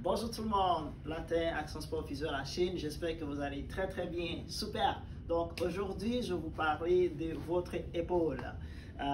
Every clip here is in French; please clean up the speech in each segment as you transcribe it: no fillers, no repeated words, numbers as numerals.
Bonjour tout le monde, Latin Action Sport Physio à la Chine. J'espère que vous allez très bien, super. Donc aujourd'hui, je vais vous parler de votre épaule.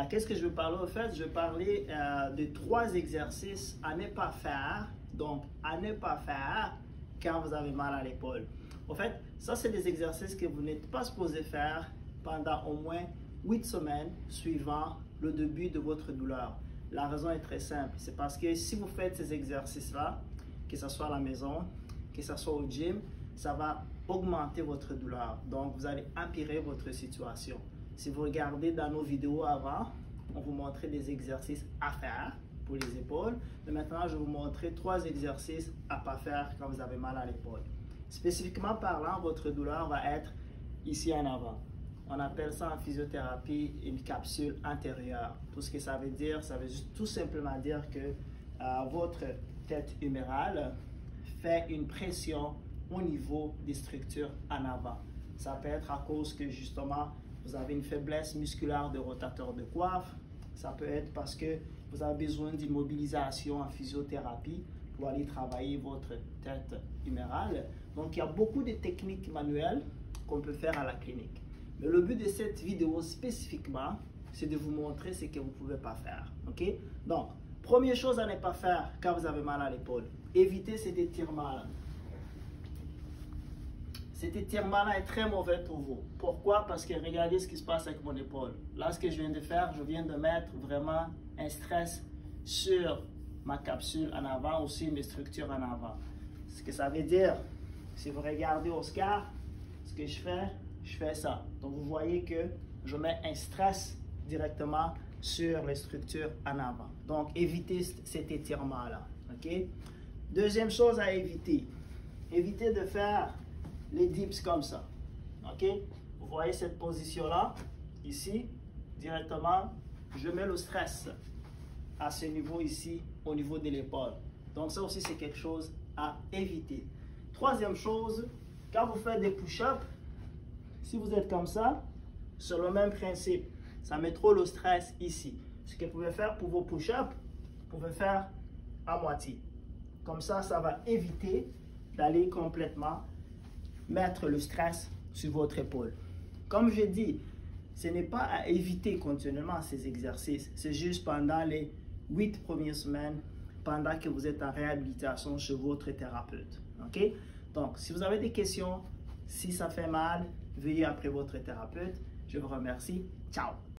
Qu'est-ce que je vais parler au fait? Je vais parler de 3 exercices à ne pas faire. Donc à ne pas faire quand vous avez mal à l'épaule. En fait, ça c'est des exercices que vous n'êtes pas supposé faire pendant au moins 8 semaines suivant le début de votre douleur. La raison est très simple, c'est parce que si vous faites ces exercices-là, que ce soit à la maison, que ce soit au gym, ça va augmenter votre douleur. Donc, vous allez empirer votre situation. Si vous regardez dans nos vidéos avant, on vous montrait des exercices à faire pour les épaules. Mais maintenant, je vais vous montrer 3 exercices à ne pas faire quand vous avez mal à l'épaule. Spécifiquement parlant, votre douleur va être ici en avant. On appelle ça en physiothérapie une capsule antérieure. Tout ce que ça veut dire, ça veut juste tout simplement dire que votre tête humérale fait une pression au niveau des structures en avant. Ça peut être à cause que justement vous avez une faiblesse musculaire de rotateur de coiffe. Ça peut être parce que vous avez besoin d'une mobilisation en physiothérapie pour aller travailler votre tête humérale. Donc il y a beaucoup de techniques manuelles qu'on peut faire à la clinique. Mais le but de cette vidéo spécifiquement, c'est de vous montrer ce que vous ne pouvez pas faire. Ok? Donc, première chose à ne pas faire quand vous avez mal à l'épaule, évitez cet étirement-là. Cet étirement-là est très mauvais pour vous. Pourquoi? Parce que regardez ce qui se passe avec mon épaule. Là, ce que je viens de faire, je viens de mettre vraiment un stress sur ma capsule en avant, aussi mes structures en avant. Ce que ça veut dire, si vous regardez au scar, ce que je fais ça. Donc, vous voyez que je mets un stress directement sur les structures en avant. Donc, évitez cet étirement-là. OK? Deuxième chose à éviter. Évitez de faire les dips comme ça. OK? Vous voyez cette position-là, ici, directement, je mets le stress à ce niveau ici, au niveau de l'épaule. Donc, ça aussi, c'est quelque chose à éviter. Troisième chose, quand vous faites des push-ups, si vous êtes comme ça, c'est le même principe. Ça met trop le stress ici. Ce que vous pouvez faire pour vos push-ups, vous pouvez faire à moitié. Comme ça, ça va éviter d'aller complètement mettre le stress sur votre épaule. Comme je dis, ce n'est pas à éviter continuellement ces exercices. C'est juste pendant les 8 premières semaines, pendant que vous êtes en réhabilitation chez votre thérapeute. OK? Donc, si vous avez des questions, si ça fait mal, veuillez après votre thérapeute. Je vous remercie. Ciao!